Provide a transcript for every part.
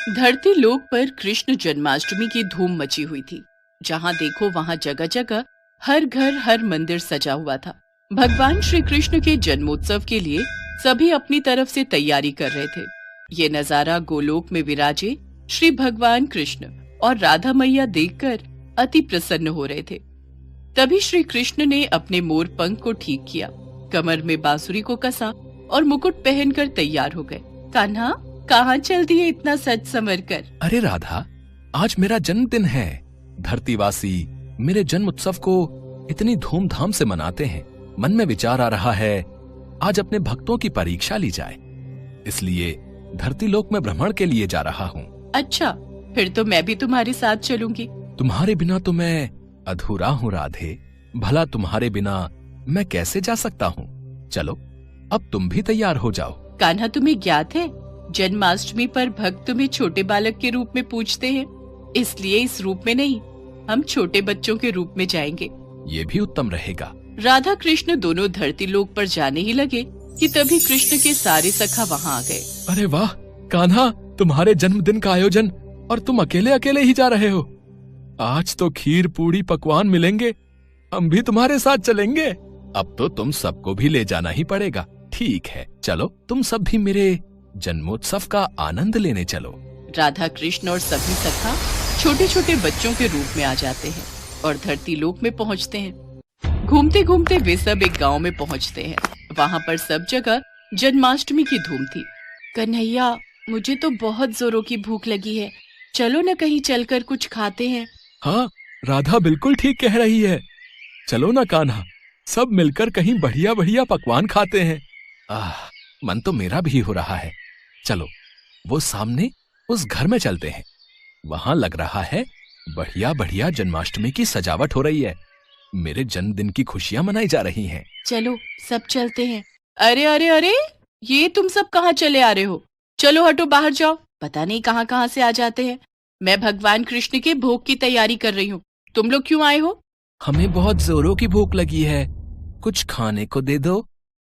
धरती लोक पर कृष्ण जन्माष्टमी की धूम मची हुई थी। जहाँ देखो वहाँ जगह जगह हर घर हर मंदिर सजा हुआ था। भगवान श्री कृष्ण के जन्मोत्सव के लिए सभी अपनी तरफ से तैयारी कर रहे थे। ये नजारा गोलोक में विराजे श्री भगवान कृष्ण और राधा मैया देखकर अति प्रसन्न हो रहे थे। तभी श्री कृष्ण ने अपने मोर पंख को ठीक किया, कमर में बांसुरी को कसा और मुकुट पहनकर तैयार हो गए। कान्हा, कहाँ चल दिए इतना सज संवर कर? अरे राधा, आज मेरा जन्मदिन है। धरतीवासी मेरे जन्म उत्सव को इतनी धूमधाम से मनाते हैं। मन में विचार आ रहा है आज अपने भक्तों की परीक्षा ली जाए, इसलिए धरती लोक में भ्रमण के लिए जा रहा हूँ। अच्छा, फिर तो मैं भी तुम्हारे साथ चलूंगी। तुम्हारे बिना तो मैं अधूरा हूँ राधे। भला तुम्हारे बिना मैं कैसे जा सकता हूँ? चलो, अब तुम भी तैयार हो जाओ। कान्हा, तुम्हें ज्ञात है जन्माष्टमी पर भक्त तुम्हें छोटे बालक के रूप में पूजते हैं, इसलिए इस रूप में नहीं, हम छोटे बच्चों के रूप में जाएंगे। ये भी उत्तम रहेगा। राधा कृष्ण दोनों धरती लोक पर जाने ही लगे कि तभी कृष्ण के सारे सखा वहाँ आ गए। अरे वाह कान्हा, तुम्हारे जन्मदिन का आयोजन और तुम अकेले अकेले ही जा रहे हो। आज तो खीर पूड़ी पकवान मिलेंगे, हम भी तुम्हारे साथ चलेंगे। अब तो तुम सबको भी ले जाना ही पड़ेगा। ठीक है, चलो तुम सब भी मेरे जन्मोत्सव का आनंद लेने चलो। राधा कृष्ण और सभी सखा छोटे छोटे बच्चों के रूप में आ जाते हैं और धरती लोक में पहुंचते हैं। घूमते घूमते वे सब एक गांव में पहुंचते हैं। वहां पर सब जगह जन्माष्टमी की धूम थी। कन्हैया, मुझे तो बहुत जोरों की भूख लगी है, चलो न कहीं चलकर कुछ खाते हैं। हाँ, राधा बिल्कुल ठीक कह रही है। चलो ना कान्हा, सब मिलकर कहीं बढ़िया बढ़िया पकवान खाते हैं। मन तो मेरा भी हो रहा है। चलो, वो सामने उस घर में चलते हैं। वहां लग रहा है बढ़िया बढ़िया जन्माष्टमी की सजावट हो रही है। मेरे जन्मदिन की खुशियां मनाई जा रही हैं। चलो, सब चलते हैं। अरे अरे अरे, ये तुम सब कहाँ चले आ रहे हो? चलो हटो, बाहर जाओ। पता नहीं कहाँ कहाँ से आ जाते हैं। मैं भगवान कृष्ण के भोग की तैयारी कर रही हूँ। तुम लोग क्यों आए हो? हमें बहुत जोरों की भूख लगी है, कुछ खाने को दे दो।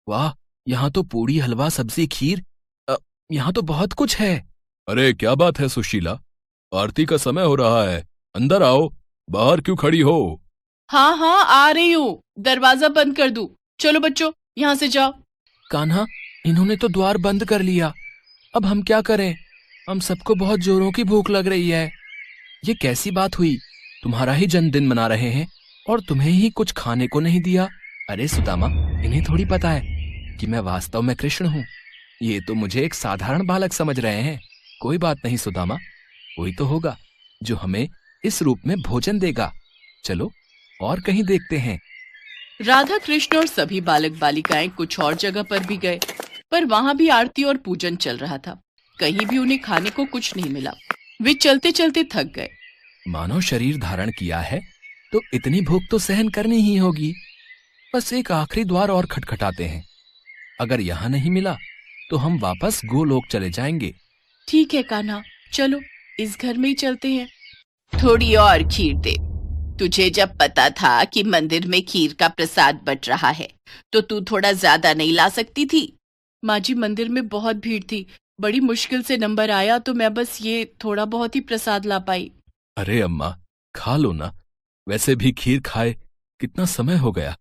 वाह, यहाँ तो पूड़ी हलवा सब्जी खीर, यहाँ तो बहुत कुछ है। अरे क्या बात है सुशीला, आरती का समय हो रहा है, अंदर आओ। बाहर क्यों खड़ी हो? हाँ हाँ, आ रही हूँ। दरवाजा बंद कर दूं? चलो बच्चों, यहाँ से जाओ। कान्हा, इन्होंने तो द्वार बंद कर लिया। अब हम क्या करें? हम सबको बहुत जोरों की भूख लग रही है। ये कैसी बात हुई? तुम्हारा ही जन्मदिन मना रहे हैं और तुम्हें ही कुछ खाने को नहीं दिया। अरे सुदामा, इन्हें थोड़ी पता है कि मैं वास्तव में कृष्ण हूँ। ये तो मुझे एक साधारण बालक समझ रहे हैं। कोई बात नहीं सुदामा, कोई तो होगा जो हमें इस रूप में भोजन देगा। चलो और कहीं देखते हैं। राधा कृष्ण और सभी बालक बालिकाएं कुछ और जगह पर भी गए, पर वहां भी आरती और पूजन चल रहा था। कहीं भी उन्हें खाने को कुछ नहीं मिला। वे चलते चलते थक गए। मानव शरीर धारण किया है तो इतनी भूख तो सहन करनी ही होगी। बस एक आखिरी द्वार और खटखटाते हैं। अगर यहाँ नहीं मिला तो हम वापस गोलोक चले जाएंगे। ठीक है कान्हा, चलो इस घर में ही चलते हैं। थोड़ी और खीर दे। तुझे जब पता था कि मंदिर में खीर का प्रसाद बट रहा है तो तू थोड़ा ज्यादा नहीं ला सकती थी? माँ जी, मंदिर में बहुत भीड़ थी, बड़ी मुश्किल से नंबर आया तो मैं बस ये थोड़ा बहुत ही प्रसाद ला पाई। अरे अम्मा, खा लो ना। वैसे भी खीर खाए कितना समय हो गया।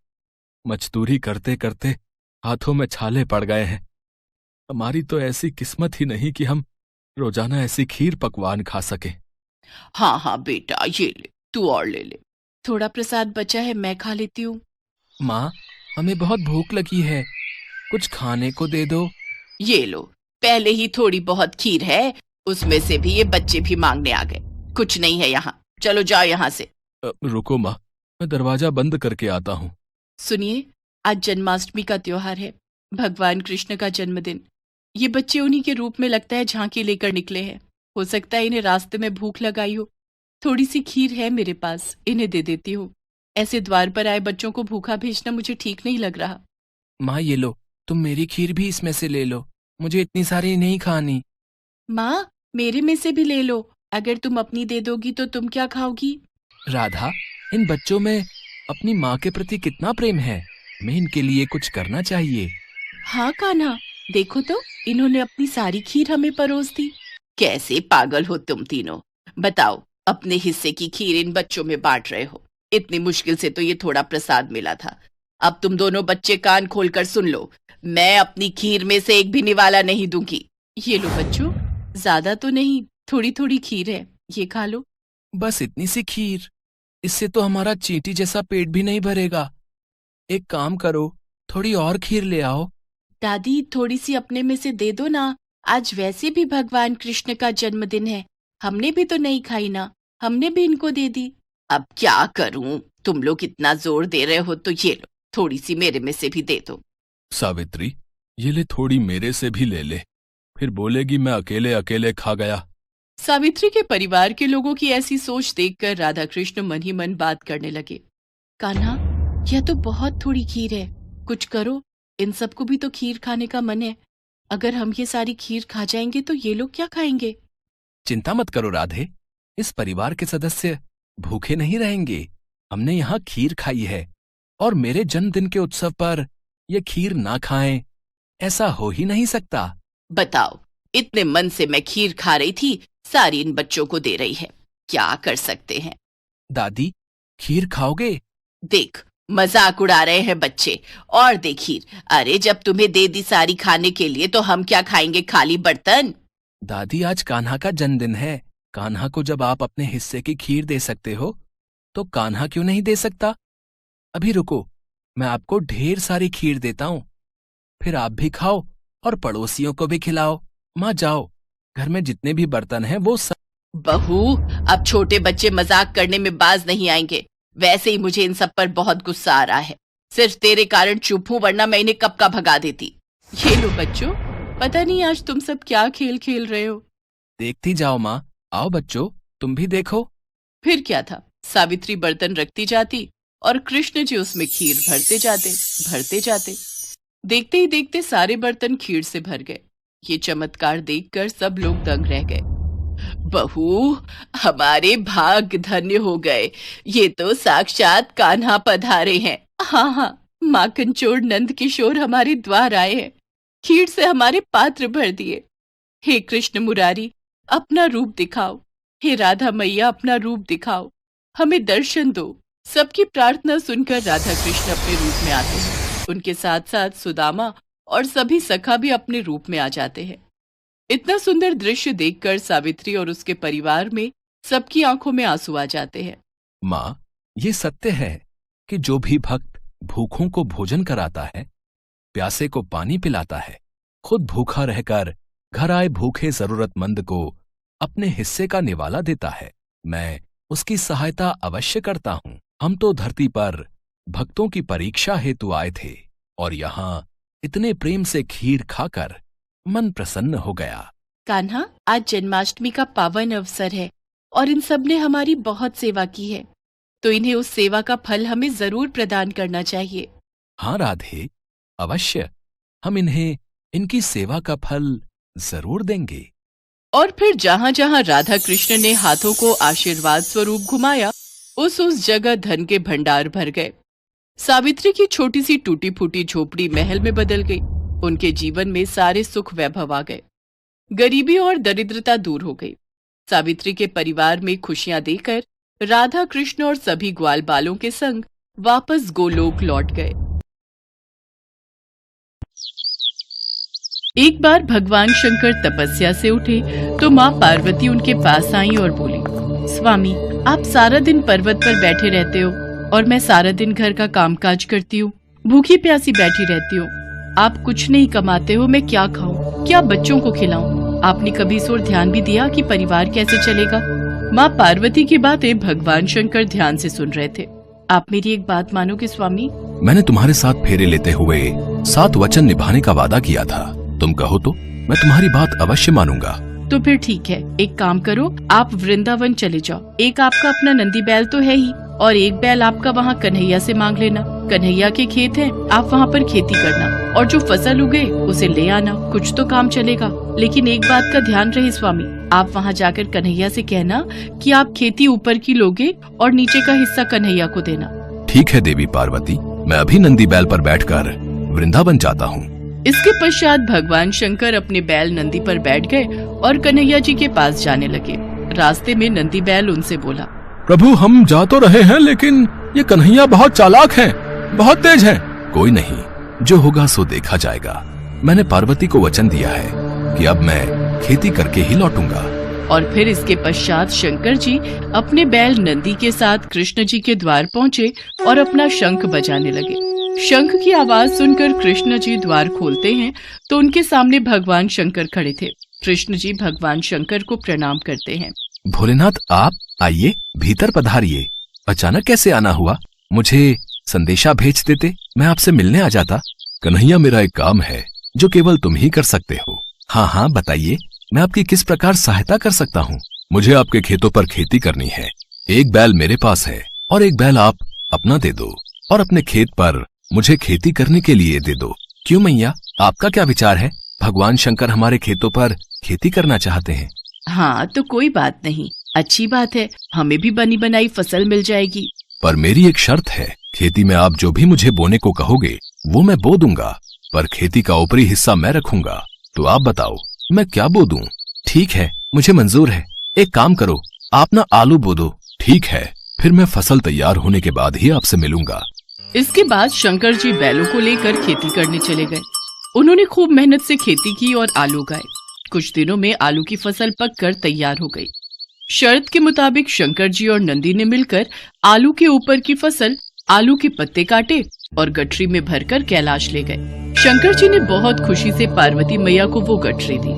मजदूरी करते करते हाथों में छाले पड़ गए हैं। हमारी तो ऐसी किस्मत ही नहीं कि हम रोजाना ऐसी खीर पकवान खा सके। हाँ हाँ बेटा, ये ले, तू और ले ले। थोड़ा प्रसाद बचा है, मैं खा लेती हूँ। माँ, हमें बहुत भूख लगी है, कुछ खाने को दे दो। ये लो, पहले ही थोड़ी बहुत खीर है, उसमें से भी ये बच्चे भी मांगने आ गए। कुछ नहीं है यहाँ, चलो जाओ यहाँ से। रुको माँ, मैं दरवाजा बंद करके आता हूँ। सुनिए, आज जन्माष्टमी का त्योहार है, भगवान कृष्ण का जन्मदिन। ये बच्चे उन्हीं के रूप में लगता है झांकी लेकर निकले हैं। हो सकता है इन्हें रास्ते में भूख लगाई हो। थोड़ी सी खीर है मेरे पास, इन्हें दे देती हूँ। ऐसे द्वार पर आए बच्चों को भूखा भेजना मुझे ठीक नहीं लग रहा। माँ ये लो, तुम मेरी खीर भी इसमें से ले लो, मुझे इतनी सारी नहीं खानी। माँ, मेरे में से भी ले लो। अगर तुम अपनी दे दोगी तो तुम क्या खाओगी? राधा, इन बच्चों में अपनी माँ के प्रति कितना प्रेम है। हमें इनके लिए कुछ करना चाहिए। हाँ कान्हा, देखो तो, इन्होंने अपनी सारी खीर हमें परोस दी। कैसे पागल हो तुम तीनों। बताओ, अपने हिस्से की खीर इन बच्चों में बांट रहे हो। इतनी मुश्किल से तो ये थोड़ा प्रसाद मिला था। अब तुम दोनों बच्चे कान खोलकर सुन लो, मैं अपनी खीर में से एक भी निवाला नहीं दूंगी। ये लो बच्चों, ज्यादा तो नहीं, थोड़ी थोड़ी खीर है, ये खा लो। बस इतनी सी खीर? इससे तो हमारा चींटी जैसा पेट भी नहीं भरेगा। एक काम करो, थोड़ी और खीर ले आओ। दादी, थोड़ी सी अपने में से दे दो ना। आज वैसे भी भगवान कृष्ण का जन्मदिन है, हमने भी तो नहीं खाई ना, हमने भी इनको दे दी। अब क्या करूं, तुम लोग इतना जोर दे रहे हो तो ये लो, थोड़ी सी मेरे में से भी दे दो। सावित्री, ये ले, थोड़ी मेरे से भी ले ले, फिर बोलेगी मैं अकेले अकेले खा गया। सावित्री के परिवार के लोगों की ऐसी सोच देखकर राधा कृष्ण मन ही मन बात करने लगे। कान्हा, यह तो बहुत थोड़ी खीर है, कुछ करो, इन सबको भी तो खीर खाने का मन है। अगर हम ये सारी खीर खा जाएंगे तो ये लोग क्या खाएंगे? चिंता मत करो राधे, इस परिवार के सदस्य भूखे नहीं रहेंगे। हमने यहाँ खीर खाई है, और मेरे जन्मदिन के उत्सव पर ये खीर ना खाएं, ऐसा हो ही नहीं सकता। बताओ, इतने मन से मैं खीर खा रही थी, सारी इन बच्चों को दे रही है, क्या कर सकते हैं। दादी, खीर खाओगे? देख, मजाक उड़ा रहे हैं बच्चे, और दे खीर। अरे जब तुम्हें दे दी सारी खाने के लिए तो हम क्या खाएंगे, खाली बर्तन? दादी, आज कान्हा का जन्मदिन है। कान्हा को जब आप अपने हिस्से की खीर दे सकते हो, तो कान्हा क्यों नहीं दे सकता? अभी रुको, मैं आपको ढेर सारी खीर देता हूँ, फिर आप भी खाओ और पड़ोसियों को भी खिलाओ। माँ जाओ, घर में जितने भी बर्तन हैं वो सब। बहू, अब छोटे बच्चे मजाक करने में बाज नहीं आएंगे। वैसे ही मुझे इन सब पर बहुत गुस्सा आ रहा है। सिर्फ तेरे कारण चुप हूं, वरना मैं इन्हें कब का भगा देती। ये लो बच्चों, पता नहीं आज तुम सब क्या खेल खेल रहे हो। देखती जाओ माँ, आओ बच्चों, तुम भी देखो। फिर क्या था, सावित्री बर्तन रखती जाती और कृष्ण जी उसमें खीर भरते जाते। देखते ही देखते सारे बर्तन खीर से भर गए। ये चमत्कार देखकर सब लोग दंग रह गए। बहू, हमारे भाग्य धन्य हो गए, ये तो साक्षात कान्हा पधारे हैं। हाँ, माखन चोर नंद किशोर हमारे द्वार आए हैं, खीर से हमारे पात्र भर दिए। हे कृष्ण मुरारी, अपना रूप दिखाओ। हे राधा मैया, अपना रूप दिखाओ, हमें दर्शन दो। सबकी प्रार्थना सुनकर राधा कृष्ण अपने रूप में आते हैं। उनके साथ साथ सुदामा और सभी सखा भी अपने रूप में आ जाते हैं। इतना सुंदर दृश्य देखकर सावित्री और उसके परिवार में सबकी आंखों में आंसू आ जाते हैं। माँ, ये सत्य है कि जो भी भक्त भूखों को भोजन कराता है, प्यासे को पानी पिलाता है, खुद भूखा रहकर घर आए भूखे जरूरतमंद को अपने हिस्से का निवाला देता है, मैं उसकी सहायता अवश्य करता हूँ। हम तो धरती पर भक्तों की परीक्षा हेतु आए थे, और यहाँ इतने प्रेम से खीर खाकर मन प्रसन्न हो गया। कान्हा, आज जन्माष्टमी का पावन अवसर है और इन सब ने हमारी बहुत सेवा की है, तो इन्हें उस सेवा का फल हमें जरूर प्रदान करना चाहिए। हाँ राधे, अवश्य, हम इन्हें इनकी सेवा का फल जरूर देंगे। और फिर जहाँ जहाँ राधा कृष्ण ने हाथों को आशीर्वाद स्वरूप घुमाया, उस जगह धन के भंडार भर गए। सावित्री की छोटी सी टूटी फूटी झोपड़ी महल में बदल गई। उनके जीवन में सारे सुख वैभव आ गए, गरीबी और दरिद्रता दूर हो गई। सावित्री के परिवार में खुशियां देकर राधा कृष्ण और सभी ग्वाल बालों के संग वापस गोलोक लौट गए। एक बार भगवान शंकर तपस्या से उठे तो माँ पार्वती उनके पास आई और बोली, स्वामी, आप सारा दिन पर्वत पर बैठे रहते हो और मैं सारा दिन घर का कामकाज करती हूँ, भूखी प्यासी बैठी रहती हूँ। आप कुछ नहीं कमाते हो, मैं क्या खाऊं, क्या बच्चों को खिलाऊं? आपने कभी इस ओर ध्यान भी दिया कि परिवार कैसे चलेगा? माँ पार्वती की बातें भगवान शंकर ध्यान से सुन रहे थे। आप मेरी एक बात मानोगे स्वामी? मैंने तुम्हारे साथ फेरे लेते हुए 7 वचन निभाने का वादा किया था। तुम कहो तो मैं तुम्हारी बात अवश्य मानूंगा। तो फिर ठीक है, एक काम करो, आप वृंदावन चले जाओ। एक आपका अपना नंदी बैल तो है ही, और एक बैल आपका वहाँ कन्हैया से मांग लेना। कन्हैया के खेत हैं, आप वहाँ पर खेती करना और जो फसल उगे उसे ले आना, कुछ तो काम चलेगा। लेकिन एक बात का ध्यान रहे स्वामी, आप वहाँ जाकर कन्हैया से कहना कि आप खेती ऊपर की लोगे और नीचे का हिस्सा कन्हैया को देना। ठीक है देवी पार्वती, मैं अभी नंदी बैल पर बैठकर वृंदावन जाता हूँ। इसके पश्चात भगवान शंकर अपने बैल नंदी पर बैठ गए और कन्हैया जी के पास जाने लगे। रास्ते में नंदी बैल उनसे बोला, प्रभु हम जा तो रहे हैं, लेकिन ये कन्हैया बहुत चालाक हैं, बहुत तेज हैं। कोई नहीं, जो होगा सो देखा जाएगा। मैंने पार्वती को वचन दिया है कि अब मैं खेती करके ही लौटूंगा। और फिर इसके पश्चात शंकर जी अपने बैल नंदी के साथ कृष्ण जी के द्वार पहुँचे और अपना शंख बजाने लगे। शंख की आवाज सुनकर कृष्ण जी द्वार खोलते हैं तो उनके सामने भगवान शंकर खड़े थे। कृष्ण जी भगवान शंकर को प्रणाम करते हैं। भोलेनाथ आप आइए, भीतर पधारिए। अचानक कैसे आना हुआ? मुझे संदेशा भेज देते, मैं आपसे मिलने आ जाता। कन्हैया मेरा एक काम है जो केवल तुम ही कर सकते हो। हाँ हाँ बताइए, मैं आपकी किस प्रकार सहायता कर सकता हूँ? मुझे आपके खेतों पर खेती करनी है। एक बैल मेरे पास है और एक बैल आप अपना दे दो और अपने खेत पर मुझे खेती करने के लिए दे दो। क्यों मैया, आपका क्या विचार है? भगवान शंकर हमारे खेतों पर खेती करना चाहते हैं। हाँ तो कोई बात नहीं, अच्छी बात है, हमें भी बनी बनाई फसल मिल जाएगी। पर मेरी एक शर्त है, खेती में आप जो भी मुझे बोने को कहोगे वो मैं बो दूंगा, पर खेती का ऊपरी हिस्सा मैं रखूंगा। तो आप बताओ मैं क्या बो दूं? ठीक है, मुझे मंजूर है। एक काम करो, आप ना आलू बो दो। ठीक है, फिर मैं फसल तैयार होने के बाद ही आपसे मिलूंगा। इसके बाद शंकर जी बैलों को लेकर खेती करने चले गए। उन्होंने खूब मेहनत से खेती की और आलू उगाए। कुछ दिनों में आलू की फसल पककर तैयार हो गई। शर्त के मुताबिक शंकर जी और नंदी ने मिलकर आलू के ऊपर की फसल, आलू के पत्ते काटे और गठरी में भरकर कैलाश ले गए। शंकर जी ने बहुत खुशी से पार्वती मैया को वो गठरी दी।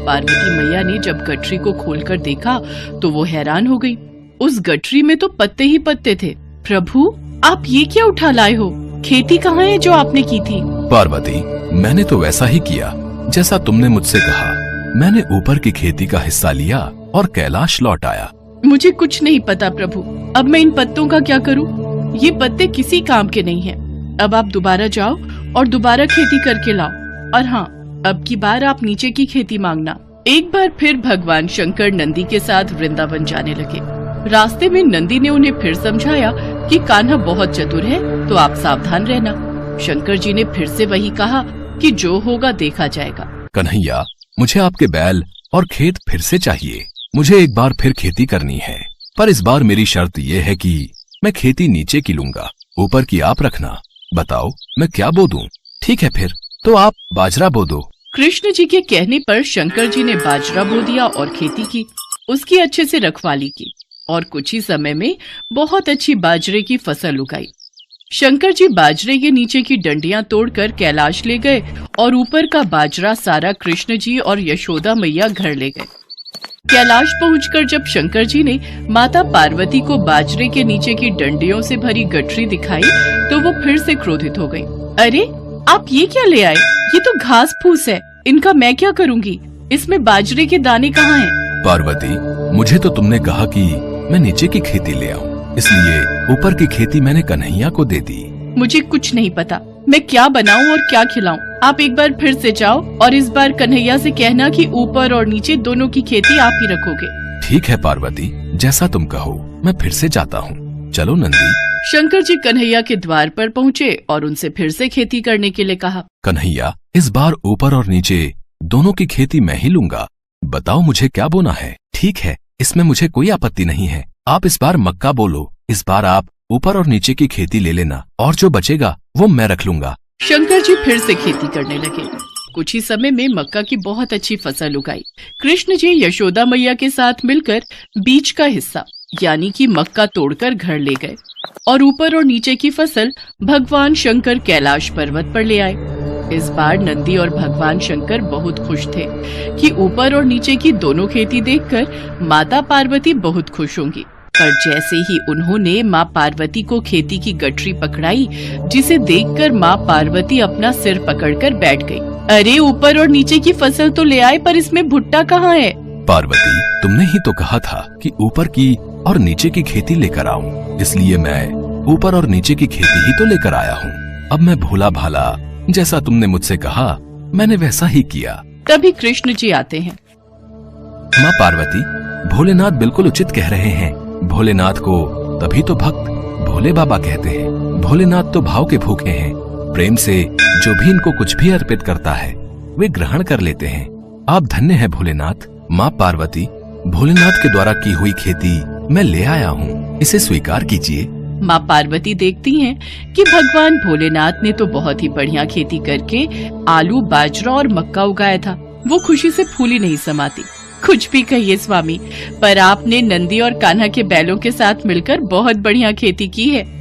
पार्वती मैया ने जब गठरी को खोलकर देखा तो वो हैरान हो गई। उस गठरी में तो पत्ते ही पत्ते थे। प्रभु आप ये क्या उठा लाए हो? खेती कहाँ है जो आपने की थी? पार्वती मैंने तो वैसा ही किया जैसा तुमने मुझसे कहा। मैंने ऊपर की खेती का हिस्सा लिया और कैलाश लौट आया। मुझे कुछ नहीं पता प्रभु, अब मैं इन पत्तों का क्या करूं? ये पत्ते किसी काम के नहीं हैं। अब आप दोबारा जाओ और दोबारा खेती करके लाओ। और हाँ, अब की बार आप नीचे की खेती मांगना। एक बार फिर भगवान शंकर नंदी के साथ वृंदावन जाने लगे। रास्ते में नंदी ने उन्हें फिर समझाया कि कान्हा बहुत चतुर है, तो आप सावधान रहना। शंकर जी ने फिर से वही कहा कि जो होगा देखा जाएगा। कन्हैया मुझे आपके बैल और खेत फिर से चाहिए। मुझे एक बार फिर खेती करनी है, पर इस बार मेरी शर्त ये है कि मैं खेती नीचे की लूंगा, ऊपर की आप रखना। बताओ मैं क्या बो दूं? ठीक है फिर तो आप बाजरा बो दो। कृष्ण जी के कहने पर शंकर जी ने बाजरा बो दिया और खेती की। उसकी अच्छे से रखवाली की और कुछ ही समय में बहुत अच्छी बाजरे की फसल उगाई। शंकर जी बाजरे के नीचे की डंडियां तोड़कर कैलाश ले गए और ऊपर का बाजरा सारा कृष्ण जी और यशोदा मैया घर ले गए। कैलाश पहुंचकर जब शंकर जी ने माता पार्वती को बाजरे के नीचे की डंडियों से भरी गठरी दिखाई तो वो फिर से क्रोधित हो गई। अरे आप ये क्या ले आए? ये तो घास फूस है, इनका मैं क्या करूंगी? इसमें बाजरे के दाने कहाँ हैं? पार्वती मुझे तो तुमने कहा कि मैं नीचे की खेती ले आऊं, इसलिए ऊपर की खेती मैंने कन्हैया को दे दी। मुझे कुछ नहीं पता, मैं क्या बनाऊं और क्या खिलाऊं। आप एक बार फिर से जाओ और इस बार कन्हैया से कहना कि ऊपर और नीचे दोनों की खेती आप ही रखोगे। ठीक है पार्वती, जैसा तुम कहो, मैं फिर से जाता हूँ। चलो नंदी। शंकर जी कन्हैया के द्वार पर पहुँचे और उनसे फिर से खेती करने के लिए कहा। कन्हैया इस बार ऊपर और नीचे दोनों की खेती मैं ही लूंगा। बताओ मुझे क्या बोना है? ठीक है, इसमें मुझे कोई आपत्ति नहीं है। आप इस बार मक्का बोलो। इस बार आप ऊपर और नीचे की खेती ले लेना और जो बचेगा वो मैं रख लूंगा। शंकर जी फिर से खेती करने लगे। कुछ ही समय में मक्का की बहुत अच्छी फसल उगाई। कृष्ण जी यशोदा मैया के साथ मिलकर बीच का हिस्सा यानी कि मक्का तोड़कर घर ले गए और ऊपर और नीचे की फसल भगवान शंकर कैलाश पर्वत पर ले आए। इस बार नंदी और भगवान शंकर बहुत खुश थे कि ऊपर और नीचे की दोनों खेती देखकर माता पार्वती बहुत खुश होंगी। पर जैसे ही उन्होंने माँ पार्वती को खेती की गठरी पकड़ाई, जिसे देखकर माँ पार्वती अपना सिर पकड़कर बैठ गई। अरे ऊपर और नीचे की फसल तो ले आए, पर इसमें भुट्टा कहाँ है? पार्वती तुमने ही तो कहा था कि ऊपर की और नीचे की खेती लेकर आऊं, इसलिए मैं ऊपर और नीचे की खेती ही तो लेकर आया हूँ। अब मैं भोला भाला जैसा तुमने मुझसे कहा मैंने वैसा ही किया। तभी कृष्ण जी आते हैं। माँ पार्वती भोलेनाथ बिल्कुल उचित कह रहे हैं। भोलेनाथ को तभी तो भक्त भोले बाबा कहते हैं। भोलेनाथ तो भाव के भूखे हैं, प्रेम से जो भी इनको कुछ भी अर्पित करता है वे ग्रहण कर लेते हैं। आप धन्य हैं भोलेनाथ। माँ पार्वती, भोलेनाथ के द्वारा की हुई खेती मैं ले आया हूँ, इसे स्वीकार कीजिए। माँ पार्वती देखती हैं कि भगवान भोलेनाथ ने तो बहुत ही बढ़िया खेती करके आलू, बाजरा और मक्का उगाया था। वो खुशी से फूली नहीं समाती। कुछ भी कहिए स्वामी, पर आपने नंदी और कान्हा के बैलों के साथ मिलकर बहुत बढ़िया खेती की है।